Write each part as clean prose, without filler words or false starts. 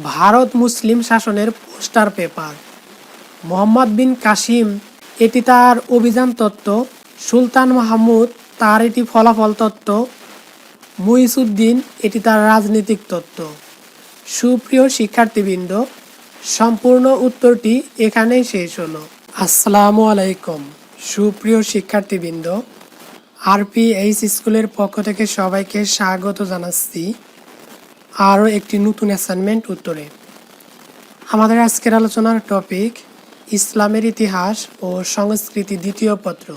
ভারত মুসলিম শাসনের poster paper. Mohammad বিন কাসিম এটি তার অভিযান তত্ত্ব, সুলতান মাহমুদ তার এটি ফলাফল তত্ত্ব, মুইজউদ্দিন এটি তার রাজনৈতিক তত্ত্ব। সুপ্রিয় শিক্ষার্থীবৃন্দ, সম্পূর্ণ উত্তরটি এখানেই শেষ হলো। আসসালামু আলাইকুম। সুপ্রিয় শিক্ষার্থীবৃন্দ, আরপিএইচ স্কুলের পক্ষ থেকে সবাইকে স্বাগত জানাচ্ছি আরও একটি নতুন অ্যাসাইনমেন্ট উত্তরে। আমাদের আজকের আলোচনার টপিক ইসলামের ইতিহাস ও সংস্কৃতি দ্বিতীয় পত্র,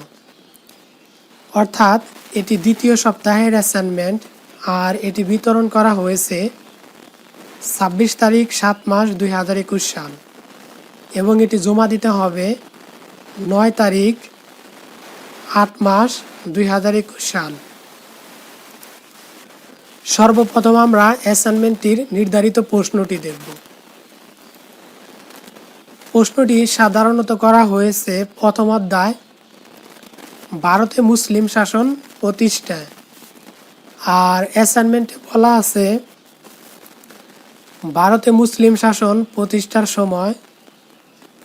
অর্থাৎ এটি দ্বিতীয় সপ্তাহের অ্যাসাইনমেন্ট আর এটি বিতরণ করা হয়েছে 26 তারিখ 7 মাস 2021 সাল এবং এটি জমা দিতে হবে 9 তারিখ 8 মাস 2021 সাল। সর্বপ্রথম আমরা অ্যাসাইনমেন্টটির নির্ধারিত প্রশ্নটি দেখব। প্রশ্নটি সাধারণত করা হয়েছে প্রথম অধ্যায় ভারতে মুসলিম শাসন প্রতিষ্ঠা, আর অ্যাসাইনমেন্টে বলা আছে ভারতে মুসলিম শাসন প্রতিষ্ঠার সময়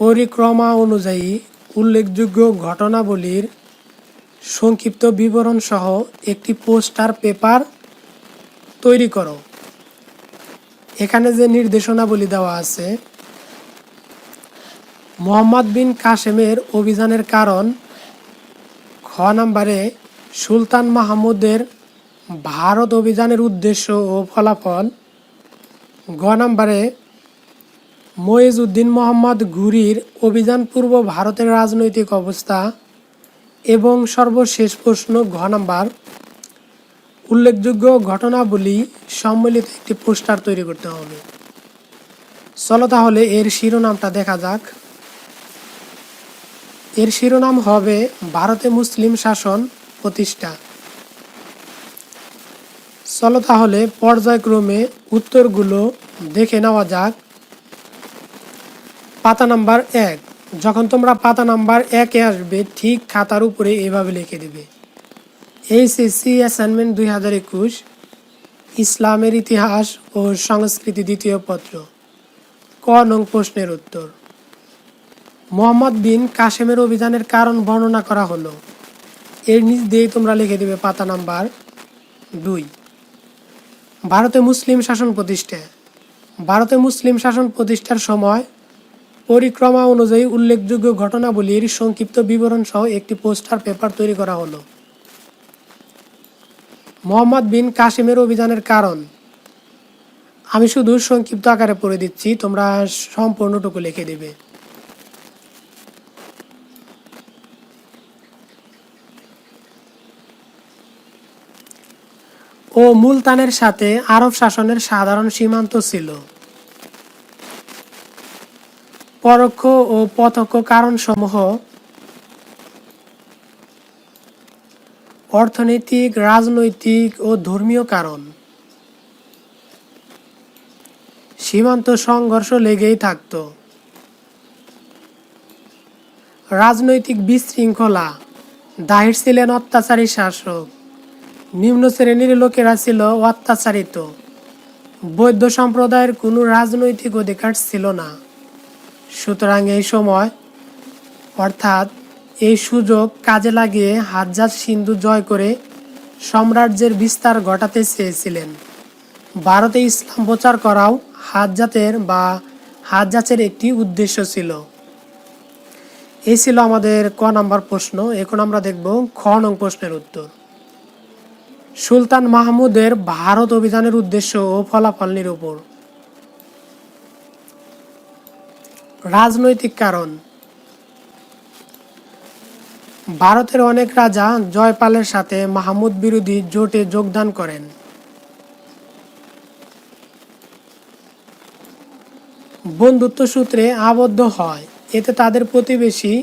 পরিক্রমা অনুযায়ী উল্লেখযোগ্য ঘটনাবলীর সংক্ষিপ্ত বিবরণ সহ একটি পোস্টার পেপার তৈরি করো। এখানে যে নির্দেশনাবলী দেওয়া আছে, মোহাম্মদ বিন কাসেমের অভিযানের কারণ, খ নম্বরে সুলতান মাহমুদের ভারত অভিযানের উদ্দেশ্য ও ফলাফল, গ নম্বরে মুইজউদ্দিন মোহাম্মদ ঘুরির অভিযান পূর্ব ভারতের রাজনৈতিক অবস্থা, এবং সর্বশেষ প্রশ্ন ঘ নম্বর উল্লেখযোগ্য ঘটনাবলী সম্মিলিত একটি পোস্টার তৈরি করতে হবে। চলো তাহলে এর শিরোনামটা দেখা যাক। এর শিরোনাম হবে ভারতে মুসলিম শাসন প্রতিষ্ঠা। চলো তাহলে পর্যায়ক্রমে উত্তরগুলো দেখে নেওয়া যাক। পাতা নাম্বার 1, যখন তোমরা পাতা নাম্বার 1-এ আসবে ঠিক খাতার উপরে এভাবে লিখে দেবে এইচএসসি অ্যাসাইনমেন্ট 2021 ইসলামের ইতিহাস ও সংস্কৃতি দ্বিতীয় পত্র, ক নং প্রশ্নের উত্তর। মোহাম্মদ বিন কাসেমের অভিযানের কারণ বর্ণনা করা হলো। এর নিচ দিয়েই তোমরা লিখে দেবে পাতা নাম্বার 2। ভারতে মুসলিম শাসন প্রতিষ্ঠা। ভারতে মুসলিম শাসন প্রতিষ্ঠার সময় পরিক্রমা অনুযায়ী উল্লেখযোগ্য ঘটনাবলীর সংক্ষিপ্ত বিবরণ সহ একটি পোস্টার পেপার তৈরি করা হলো। মোহাম্মদ বিন কাসেমের অভিযানের কারণ, আমি শুধু সংক্ষিপ্ত আকারে পড়ে দিচ্ছি, তোমরা সম্পূর্ণটুকু লিখে দেবে। ও মুলতানের সাথে আরব শাসনের সাধারণ সীমান্ত ছিল। পরোক্ষ ও প্রত্যক্ষ কারণসমূহ অর্থনৈতিক, রাজনৈতিক ও ধর্মীয় কারণ। সীমান্ত সংঘর্ষ লেগেই থাকত। রাজনৈতিক বিশৃঙ্খলা, দাহির ছিলেন অত্যাচারী শাসক, নিম্ন শ্রেণীর লোকেরা ছিল অত্যাচারিত, বৌদ্ধ সম্প্রদায়ের কোনো রাজনৈতিক অধিকার ছিল না। সুতরাং এই সময় অর্থাৎ এই সুযোগ কাজে লাগিয়ে হাজ্জাজ সিন্ধু জয় করে সাম্রাজ্যের বিস্তার ঘটাতে চেয়েছিলেন। ভারতে ইসলাম প্রচার করাও হাজ্জাজের একটি উদ্দেশ্য ছিল। এই ছিল আমাদের ক নাম্বার প্রশ্ন। এখন আমরা দেখব খ নং প্রশ্নের উত্তর। সুলতান মাহমুদের ভারত অভিযানের উদ্দেশ্য ও ফলাফল নিরূপণ। রাজনৈতিক কারণ, ভারতের অনেক রাজা জয়পালের সাথে মাহমুদ বিরোধী জোটে যোগদান করেন। বন্ধুত্ব সূত্রে আবদ্ধ হয়, এতে তাদের প্রতিবেশী।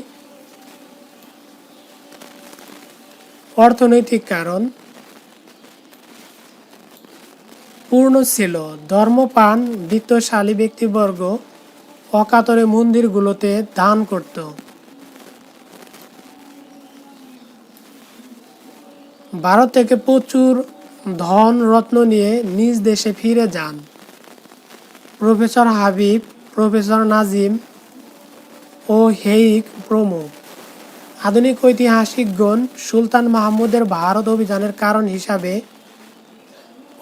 অর্থনৈতিক কারণ, পূর্ণ ছিল, ধর্মপ্রাণ বিত্তশালী ব্যক্তিবর্গ অকাতরে মন্দিরগুলোতে দান করত। ভারত থেকে প্রচুর ধন রত্ন নিয়ে নিজ দেশে ফিরে যান। প্রফেসর হাবিব, প্রফেসর নাজিম ও হেইক প্রমুখ। আধুনিক ঐতিহাসিকগণ সুলতান মাহমুদের ভারত অভিযানের কারণ হিসাবে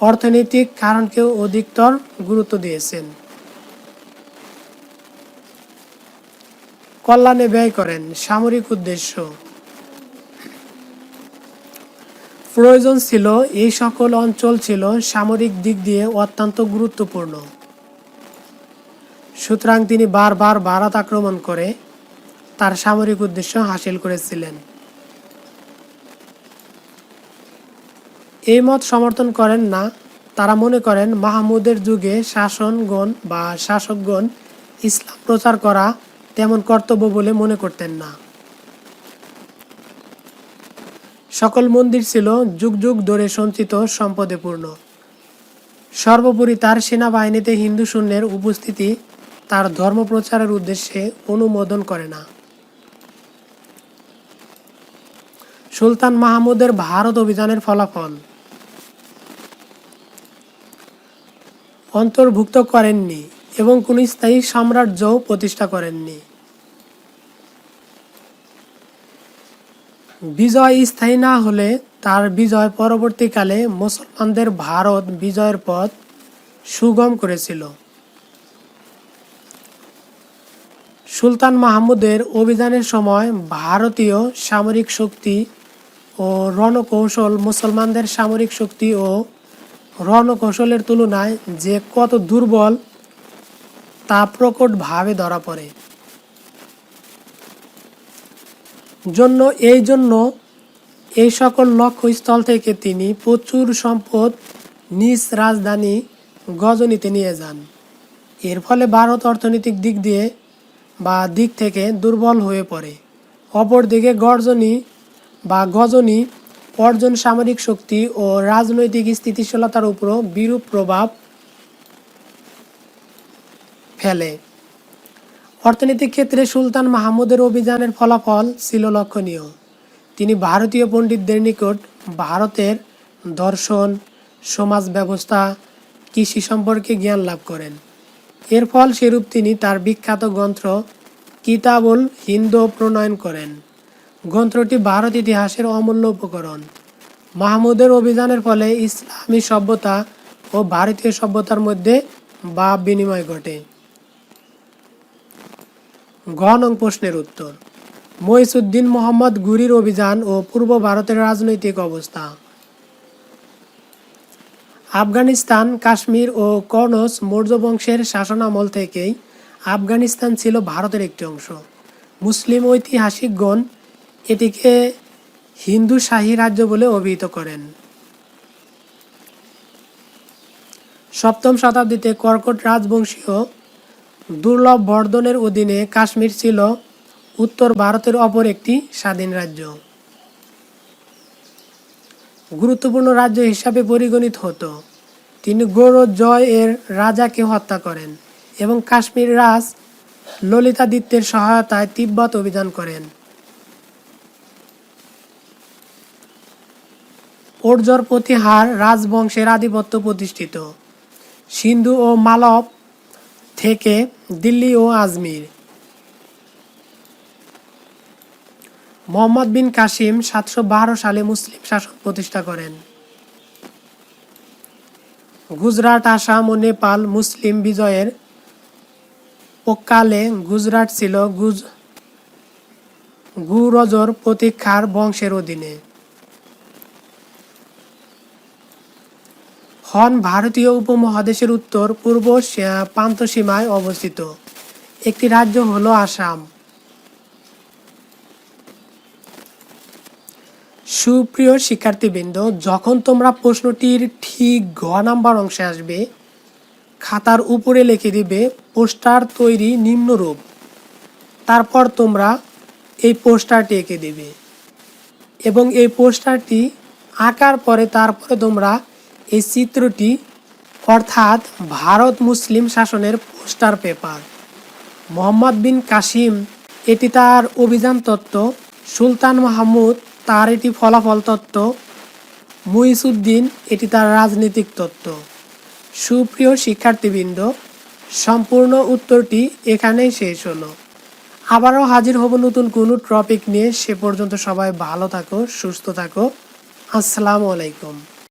অর্থনৈতিক কারণকেও অধিকতর গুরুত্ব দিয়েছেন। কল্যাণে ব্যয় করেন। সামরিক উদ্দেশ্য প্রয়োজন ছিল। এই সকল অঞ্চল ছিল সামরিক দিক দিয়ে অত্যন্ত গুরুত্বপূর্ণ। সুতরাং তিনি বারবার ভারত আক্রমণ করে তার সামরিক উদ্দেশ্য হাসিল করেছিলেন। এই মত সমর্থন করেন না। তারা মনে করেন মাহমুদের যুগে শাসকগণ ইসলাম প্রচার করা তেমন কর্তব্য বলে মনে করতেন না। সকল মন্দির ছিল যুগ যুগ ধরে সঞ্চিত সম্পদে পূর্ণ। সর্বোপরি তার সেনাবাহিনীতে হিন্দু সৈন্যের উপস্থিতি তার ধর্ম প্রচারের উদ্দেশ্যে অনুমোদন করে না। সুলতান মাহমুদের ভারত অভিযানের ফলাফল অন্তর্ভুক্ত করেননি এবং কোনো স্থায়ী সাম্রাজ্যও প্রতিষ্ঠা করেননি। বিজয় স্থায়ী না হলে তার বিজয় পরবর্তীকালে মুসলমানদের ভারত বিজয়ের পথ সুগম করেছিল। সুলতান মাহমুদের অভিযানের সময় ভারতীয় সামরিক শক্তি ও রণকৌশল মুসলমানদের সামরিক শক্তি ও রণকৌশলের তুলনায় যে কত দুর্বল তা প্রকটভাবে ধরা পড়ে। এই সকল লক্ষ্যস্থল থেকে তিনি প্রচুর সম্পদ নিজ রাজধানী গজনিতে নিয়ে যান। এর ফলে ভারত অর্থনৈতিক দিক থেকে দুর্বল হয়ে পড়ে। অপরদিকে গজনি অর্জন সামরিক শক্তি ও রাজনৈতিক স্থিতিশীলতার উপর বিরূপ প্রভাব ফেলে। অর্থনৈতিক ক্ষেত্রে সুলতান মাহমুদের অভিযানের ফলাফল ছিল লক্ষণীয়। তিনি ভারতীয় পণ্ডিতদের নিকট ভারতের দর্শন, সমাজ ব্যবস্থা, কৃষি সম্পর্কে জ্ঞান লাভ করেন। এর ফলস্বরূপ তিনি তার বিখ্যাত গ্রন্থ কিতাবুল হিন্দ প্রণয়ন করেন। গ্রন্থটি ভারত ইতিহাসের অমূল্য উপকরণ। মাহমুদের অভিযানের ফলে ইসলামী সভ্যতা ও ভারতীয় সভ্যতার মধ্যে ভাব বিনিময় ঘটে। ঘ নং প্রশ্নের উত্তর। মহিউদ্দিন মোহাম্মদ ঘুরির অভিযান ও পূর্ব ভারতের রাজনৈতিক অবস্থা। আফগানিস্তান, কাশ্মীর ও কনৌজ মৌর্য বংশের শাসনামল থেকেই আফগানিস্তান ছিল ভারতের একটি অংশ। মুসলিম ঐতিহাসিকগণ এটিকে হিন্দু শাহী রাজ্য বলে অভিহিত করেন। সপ্তম শতাব্দীতে কর্কট রাজবংশীয় দুর্লভ বর্ধনের অধীনে কাশ্মীর ছিল উত্তর ভারতের অপর একটি স্বাধীন রাজ্য। গুরুত্বপূর্ণ রাজ্য হিসাবে পরিগণিত হতো। তিনি গৌড়-জয় এর রাজাকে হত্যা করেন এবং কাশ্মীর রাজ ললিতাদিত্যের সহায়তায় তিব্বত অভিযান করেন। ওরজর প্রতিহার রাজবংশের আধিপত্য প্রতিষ্ঠিত। সিন্ধু ও মালব থেকে দিল্লি ও আজমির। মোহাম্মদ বিন কাসিম 712 সালে মুসলিম শাসন প্রতিষ্ঠা করেন। গুজরাট, আসাম ও নেপাল মুসলিম বিজয়ের কালে গুজরাট ছিল গুরজর প্রতীক্ষার বংশের অধীনে। হন ভারতীয় উপমহাদেশের উত্তর পূর্ব প্রান্তসীমায় অবস্থিত একটি রাজ্য হল আসাম। সুপ্রিয় শিক্ষার্থীবৃন্দ, যখন তোমরা প্রশ্নটির ঠিক ঘ নাম্বার অংশে আসবে, খাতার উপরে লিখে দিবে পোস্টার তৈরি নিম্নরূপ। তারপর তোমরা এই পোস্টারটি এঁকে দিবে এবং এই পোস্টারটি আঁকার পরে তারপরে তোমরা এই চিত্রটি অর্থাৎ ভারত মুসলিম শাসনের পোস্টার পেপার। মোহাম্মদ বিন কাসিম এটি তার অভিযান তত্ত্ব, সুলতান মাহমুদ তার এটি ফলাফল তত্ত্ব, মহিউদ্দিন এটি তার রাজনৈতিক তত্ত্ব। সুপ্রিয় শিক্ষার্থীবৃন্দ, সম্পূর্ণ উত্তরটি এখানেই শেষ হলো। আবারও হাজির হব নতুন কোনো টপিক নিয়ে। সে পর্যন্ত সবাই ভালো থাকো, সুস্থ থাকো। আসসালামু আলাইকুম।